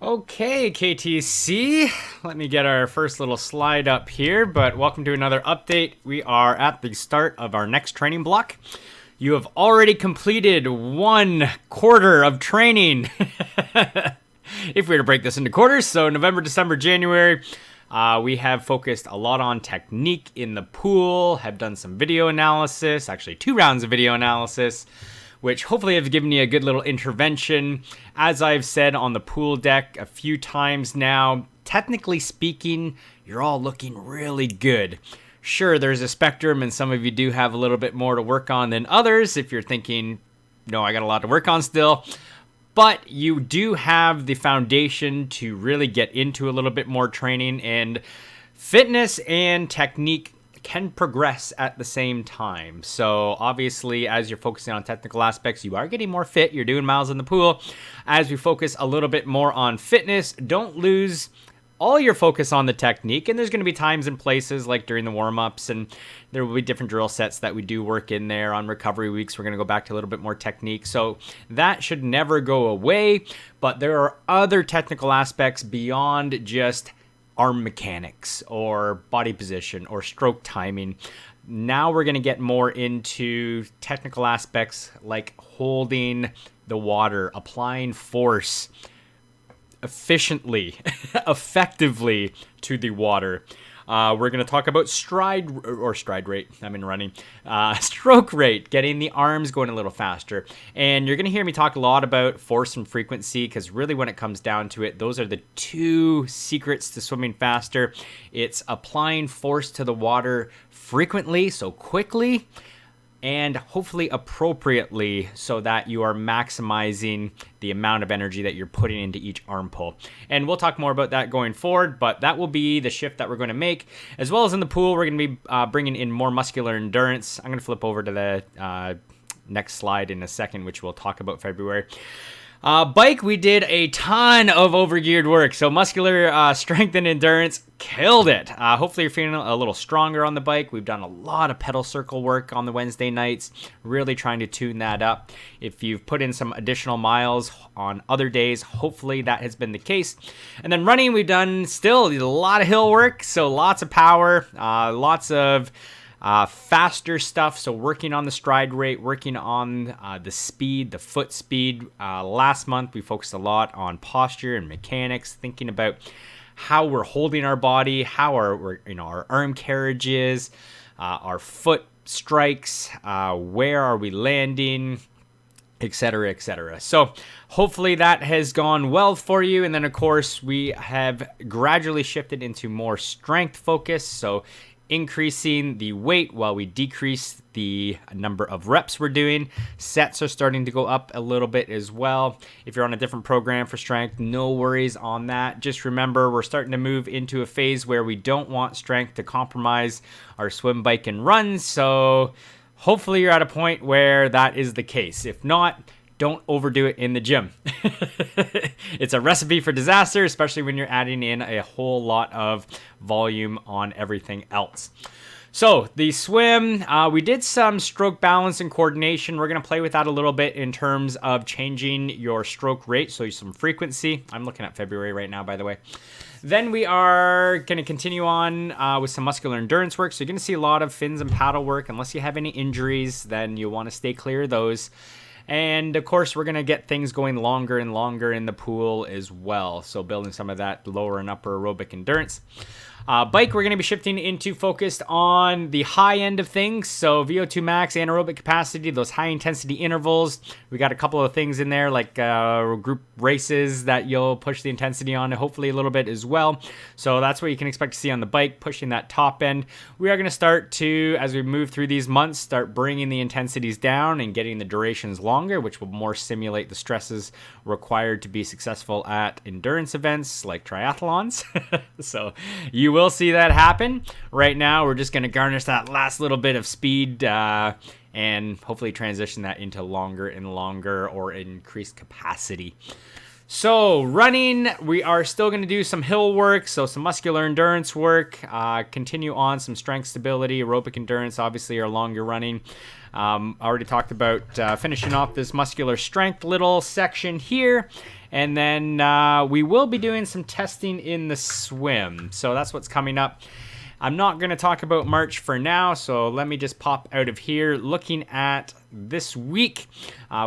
Okay, KTC, let me get our first little slide up here, but welcome to another update. We are at the start of our next training block. You have already completed 1/4 of training. If we were to break this into quarters, so November, December, January, we have focused a lot on technique in the pool, have done some video analysis, actually 2 rounds of video analysis, which hopefully have given you a good little intervention. As I've said on the pool deck a few times now, technically speaking, you're all looking really good. Sure, there's a spectrum, and some of you do have a little bit more to work on than others. If you're thinking, no, I got a lot to work on still. But you do have the foundation to really get into a little bit more training, and fitness and technique can progress at the same time. So obviously, as you're focusing on technical aspects, you are getting more fit. You're doing miles in the pool. As we focus a little bit more on fitness, don't lose all your focus on the technique. And there's going to be times and places like during the warm-ups, and there will be different drill sets that we do work in there. On recovery weeks, we're going to go back to a little bit more technique. So that should never go away. But there are other technical aspects beyond just arm mechanics or body position or stroke timing. Now we're going to get more into technical aspects like holding the water, applying force efficiently, effectively to the water. We're going to talk about stride rate. I'm in running. Stroke rate, getting the arms going a little faster. And you're going to hear me talk a lot about force and frequency, because really when it comes down to it, those are the 2 secrets to swimming faster. It's applying force to the water frequently, so quickly, and hopefully appropriately, so that you are maximizing the amount of energy that you're putting into each arm pull. And we'll talk more about that going forward, but that will be the shift that we're going to make. As well as in the pool, we're going to be bringing in more muscular endurance. I'm going to flip over to the next slide in a second, which we'll talk about February. Bike, we did a ton of overgeared work. So muscular strength and endurance, killed it. Hopefully you're feeling a little stronger on the bike. We've done a lot of pedal circle work on the Wednesday nights, really trying to tune that up. If you've put in some additional miles on other days, hopefully that has been the case. And then running, we've done still a lot of hill work. So lots of power, lots of faster stuff, so working on the stride rate, working on the speed, the foot speed. Last month, we focused a lot on posture and mechanics, thinking about how we're holding our body, how our arm carriage is, our foot strikes, where are we landing, etc., etc. So hopefully that has gone well for you. And then, of course, we have gradually shifted into more strength focus, so increasing the weight while we decrease the number of reps we're doing. Sets are starting to go up a little bit as well. If you're on a different program for strength, no worries on that. Just remember, we're starting to move into a phase where we don't want strength to compromise our swim, bike, and run. So hopefully you're at a point where that is the case. If not, don't overdo it in the gym. It's a recipe for disaster, especially when you're adding in a whole lot of volume on everything else. So the swim, we did some stroke balance and coordination. We're going to play with that a little bit in terms of changing your stroke rate, so some frequency. I'm looking at February right now, by the way. Then we are going to continue on with some muscular endurance work. So you're going to see a lot of fins and paddle work. Unless you have any injuries, then you'll want to stay clear of those. And of course, we're going to get things going longer and longer in the pool as well. So building some of that lower and upper aerobic endurance. Bike, we're going to be shifting into focused on the high end of things. So VO2 max, anaerobic capacity, those high intensity intervals. We got a couple of things in there like group races that you'll push the intensity on, hopefully a little bit as well. So that's what you can expect to see on the bike, pushing that top end. We are going to start to, as we move through these months, start bringing the intensities down and getting the durations longer, which will more simulate the stresses required to be successful at endurance events like triathlons. So you will see that happen. Right now, we're just going to garnish that last little bit of speed and hopefully transition that into longer and longer or increased capacity. So running, we are still going to do some hill work, so some muscular endurance work, continue on some strength stability, aerobic endurance, obviously our longer running. I already talked about finishing off this muscular strength little section here. And then we will be doing some testing in the swim. So that's what's coming up. I'm not going to talk about March for now, so let me just pop out of here. Looking at this week,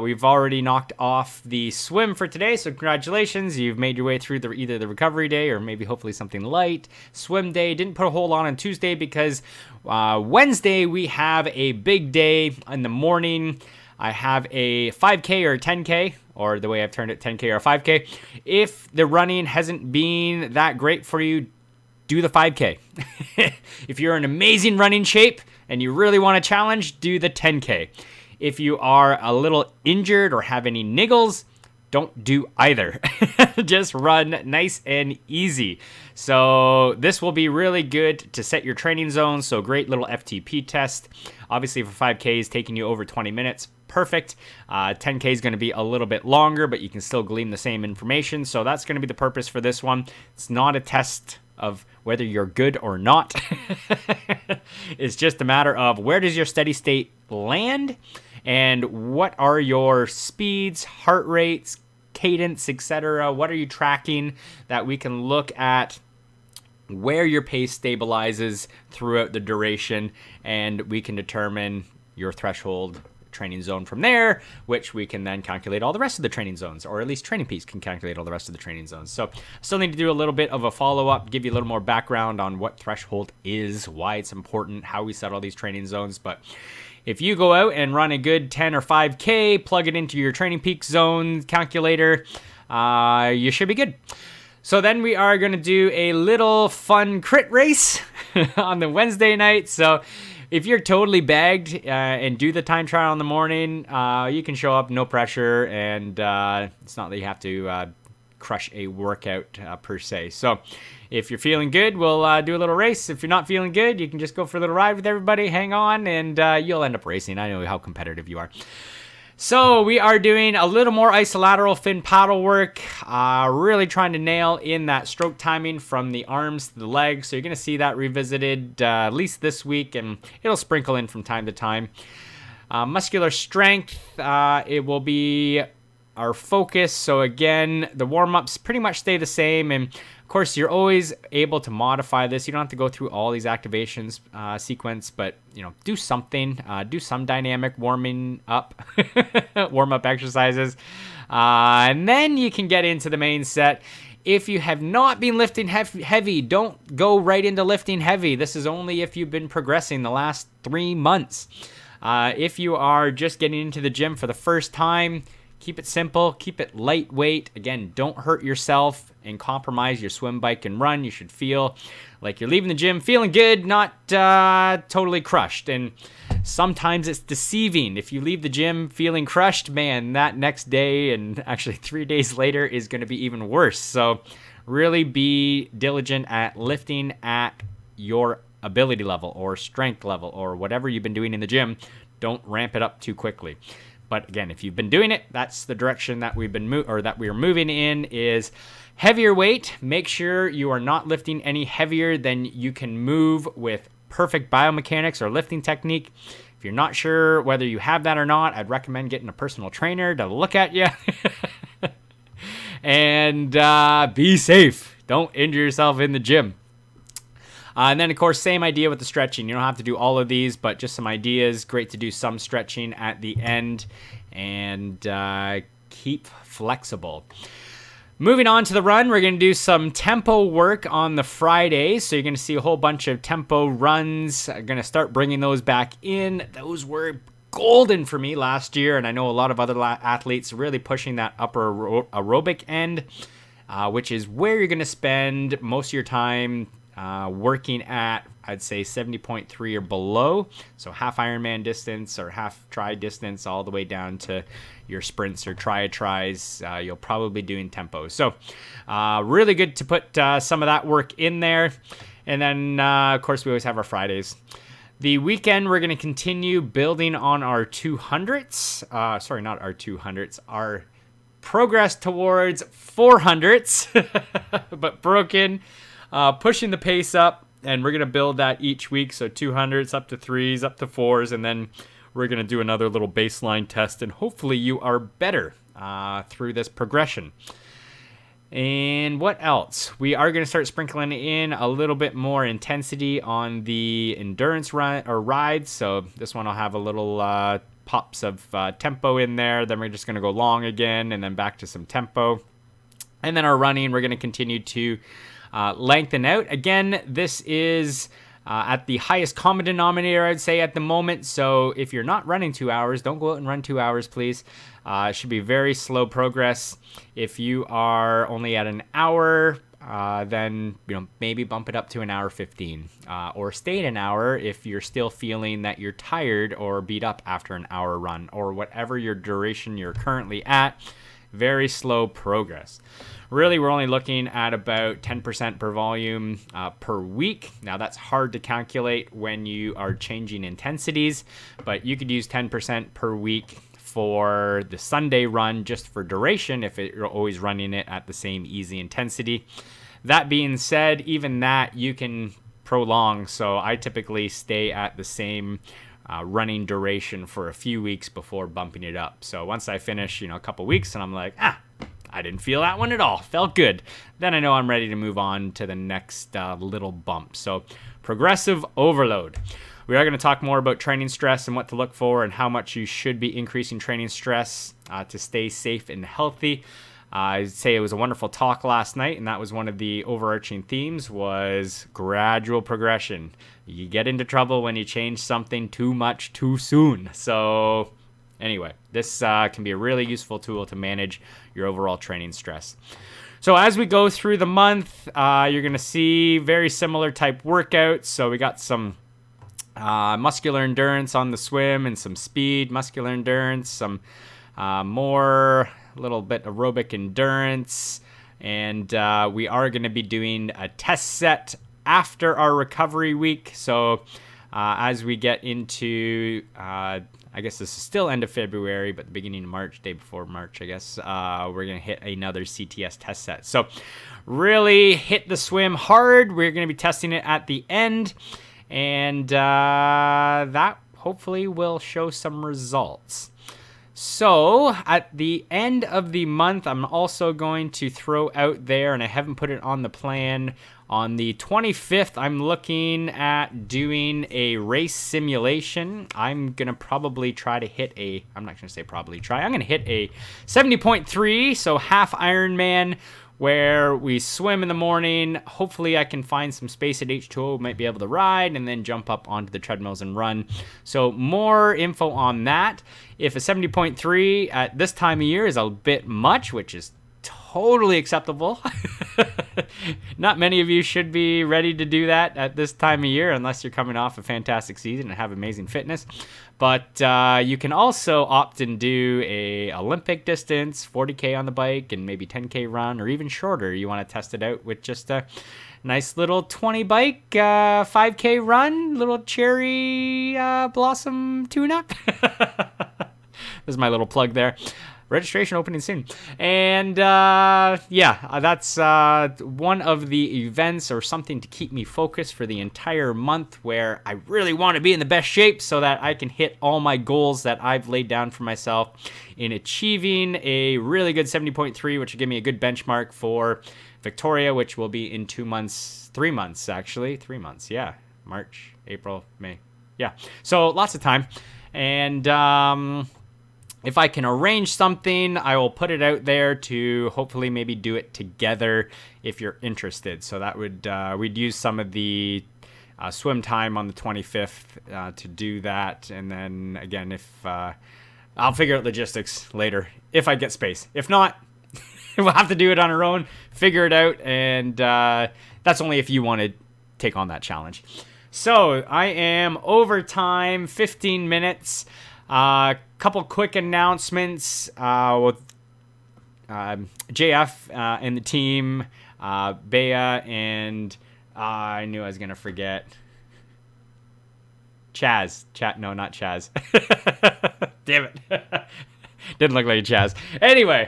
we've already knocked off the swim for today, so congratulations. You've made your way through either the recovery day or maybe hopefully something light. Swim day, didn't put a whole lot on Tuesday because Wednesday we have a big day in the morning. I have a 5K or a 10K, or the way I've turned it, 10K or 5K. If the running hasn't been that great for you, do the 5K. If you're in amazing running shape and you really want to challenge, do the 10K. If you are a little injured or have any niggles, don't do either. Just run nice and easy. So this will be really good to set your training zone. So great little FTP test. Obviously for 5K is taking you over 20 minutes. Perfect. 10K is going to be a little bit longer, but you can still glean the same information. So that's going to be the purpose for this one. It's not a test of whether you're good or not. It's just a matter of where does your steady state land and what are your speeds, heart rates, cadence, etc. What are you tracking that we can look at where your pace stabilizes throughout the duration, and we can determine your threshold training zone from there, which we can then calculate all the rest of the training zones, or at least Training Peaks can calculate all the rest of the training zones. So I still need to do a little bit of a follow-up, give you a little more background on what threshold is, why it's important, how we set all these training zones. But if you go out and run a good 10 or 5K, plug it into your Training Peaks zone calculator, you should be good. So then we are going to do a little fun crit race on the Wednesday night. So if you're totally bagged and do the time trial in the morning, you can show up, no pressure, and it's not that you have to crush a workout per se. So if you're feeling good, we'll do a little race. If you're not feeling good, you can just go for a little ride with everybody, hang on, and you'll end up racing. I know how competitive you are. So we are doing a little more isolateral fin paddle work, really trying to nail in that stroke timing from the arms to the legs. So you're going to see that revisited at least this week, and it'll sprinkle in from time to time. Muscular strength, it will be our focus. So again, the warm-ups pretty much stay the same, and of course, you're always able to modify this. You don't have to go through all these activations sequence, but do something. Do some dynamic warming up, warm-up exercises, and then you can get into the main set. If you have not been lifting heavy, don't go right into lifting heavy. This is only if you've been progressing the last 3 months. If you are just getting into the gym for the first time, keep it simple, keep it lightweight. Again, don't hurt yourself and compromise your swim, bike, and run. You should feel like you're leaving the gym feeling good, not totally crushed. And sometimes it's deceiving. If you leave the gym feeling crushed, man, that next day and actually 3 days later is going to be even worse. So really be diligent at lifting at your ability level or strength level or whatever you've been doing in the gym. Don't ramp it up too quickly. But again, if you've been doing it, that's the direction that we've been that we are moving in, is heavier weight. Make sure you are not lifting any heavier than you can move with perfect biomechanics or lifting technique. If you're not sure whether you have that or not, I'd recommend getting a personal trainer to look at you. And be safe. Don't injure yourself in the gym. And then, of course, same idea with the stretching. You don't have to do all of these, but just some ideas. Great to do some stretching at the end and keep flexible. Moving on to the run, we're going to do some tempo work on the Fridays. So you're going to see a whole bunch of tempo runs. I'm going to start bringing those back in. Those were golden for me last year, and I know a lot of other athletes really pushing that upper aerobic end, which is where you're going to spend most of your time working at, I'd say, 70.3 or below. So half Ironman distance or half tri distance all the way down to your sprints or tries. You'll probably be doing tempo. So really good to put some of that work in there. And then, of course, we always have our Fridays. The weekend, we're going to continue building on our 200s. Sorry, not our 200s, our progress towards 400s, but broken, pushing the pace up, and we're going to build that each week. So 200s up to 3s, up to 4s, and then we're going to do another little baseline test, and hopefully you are better through this progression. And what else? We are going to start sprinkling in a little bit more intensity on the endurance run or rides. So this one will have a little pops of tempo in there. Then we're just going to go long again and then back to some tempo. And then our running, we're going to continue to lengthen out. Again, this is at the highest common denominator, I'd say, at the moment. So if you're not running 2 hours, don't go out and run 2 hours, please. It should be very slow progress. If you are only at an hour, then maybe bump it up to an hour 15, or stay at an hour if you're still feeling that you're tired or beat up after an hour run, or whatever your duration you're currently at. Very slow progress. Really, we're only looking at about 10% per volume per week. Now, that's hard to calculate when you are changing intensities, but you could use 10% per week for the Sunday run just for duration if you're always running it at the same easy intensity. That being said, even that you can prolong. So I typically stay at the same running duration for a few weeks before bumping it up. So once I finish, a couple weeks and I'm like, I didn't feel that one at all. Felt good. Then I know I'm ready to move on to the next little bump. So progressive overload. We are going to talk more about training stress and what to look for and how much you should be increasing training stress to stay safe and healthy. I'd say it was a wonderful talk last night, and that was one of the overarching themes was gradual progression. You get into trouble when you change something too much too soon. So anyway, this can be a really useful tool to manage your overall training stress. So as we go through the month, you're going to see very similar type workouts. So we got some muscular endurance on the swim and some speed, muscular endurance, some more little bit aerobic endurance. And we are going to be doing a test set after our recovery week. So as we get into, I guess this is still end of February, but the beginning of March, day before March, I guess, we're going to hit another CTS test set. So really hit the swim hard. We're going to be testing it at the end. And that hopefully will show some results. So at the end of the month, I'm also going to throw out there, and I haven't put it on the plan, on the 25th, I'm looking at doing a race simulation. I'm going to probably try to hit I'm not going to say probably try. I'm going to hit a 70.3, so half Ironman, where we swim in the morning. Hopefully I can find some space at H2O, might be able to ride, and then jump up onto the treadmills and run. So more info on that. If a 70.3 at this time of year is a bit much, which is totally acceptable. Not many of you should be ready to do that at this time of year unless you're coming off a fantastic season and have amazing fitness. But you can also opt and do a Olympic distance, 40K on the bike, and maybe 10K run, or even shorter. You want to test it out with just a nice little 20 bike, 5K run, little cherry blossom tune-up. There's my little plug there. Registration opening soon. And that's one of the events or something to keep me focused for the entire month, where I really want to be in the best shape so that I can hit all my goals that I've laid down for myself in achieving a really good 70.3, which will give me a good benchmark for Victoria, which will be in 3 months, actually. 3 months, yeah. March, April, May. Yeah. So lots of time. And if I can arrange something, I will put it out there to hopefully maybe do it together if you're interested. So that would we'd use some of the swim time on the 25th to do that. And then again, if I'll figure out logistics later if I get space. If not, we'll have to do it on our own, figure it out. And that's only if you want to take on that challenge. So I am over time, 15 minutes. Couple quick announcements with JF and the team, Bea, and I knew I was going to forget. Chaz. No, not Chaz. Damn it. Didn't look like a Chaz. Anyway,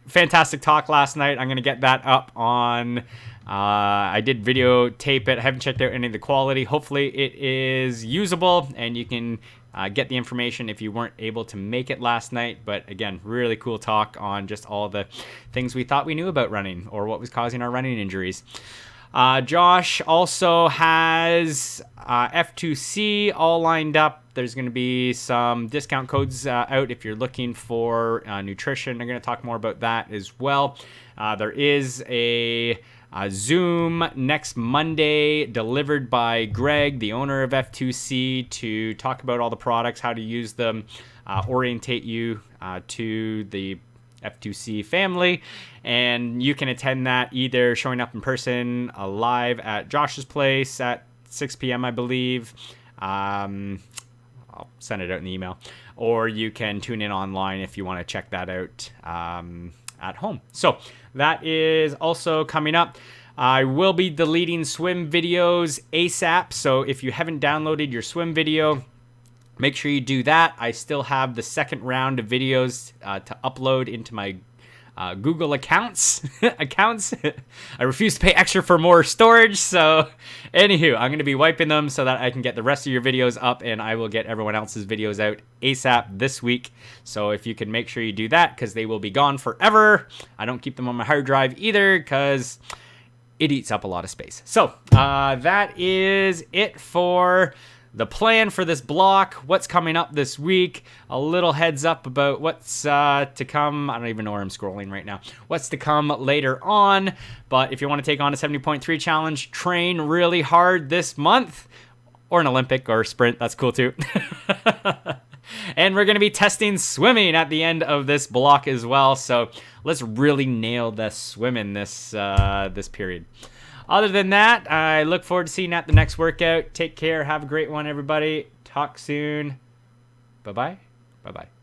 fantastic talk last night. I'm going to get that up on... I did videotape it. I haven't checked out any of the quality. Hopefully it is usable and you can get the information if you weren't able to make it last night. But again, really cool talk on just all the things we thought we knew about running or what was causing our running injuries. Josh also has F2C all lined up. There's going to be some discount codes out if you're looking for nutrition. I'm going to talk more about that as well. There is a Zoom next Monday delivered by Greg, the owner of F2C, to talk about all the products, how to use them, orientate you to the F2C family. And you can attend that either showing up in person live at Josh's place at 6 p.m. I believe. I'll send it out in the email. Or you can tune in online if you want to check that out at home. So that is also coming up. I will be deleting swim videos ASAP. So if you haven't downloaded your swim video, make sure you do that. I still have the second round of videos to upload into my Google accounts. I refuse to pay extra for more storage. So anywho, I'm going to be wiping them so that I can get the rest of your videos up, and I will get everyone else's videos out ASAP this week. So if you can make sure you do that, because they will be gone forever. I don't keep them on my hard drive either because it eats up a lot of space. So that is it for the plan for this block, what's coming up this week, a little heads up about what's to come. I don't even know where I'm scrolling right now. What's to come later on. But if you want to take on a 70.3 challenge, train really hard this month, or an Olympic or sprint, that's cool too. And we're going to be testing swimming at the end of this block as well. So let's really nail the swimming this period. Other than that, I look forward to seeing you at the next workout. Take care. Have a great one, everybody. Talk soon. Bye-bye. Bye-bye.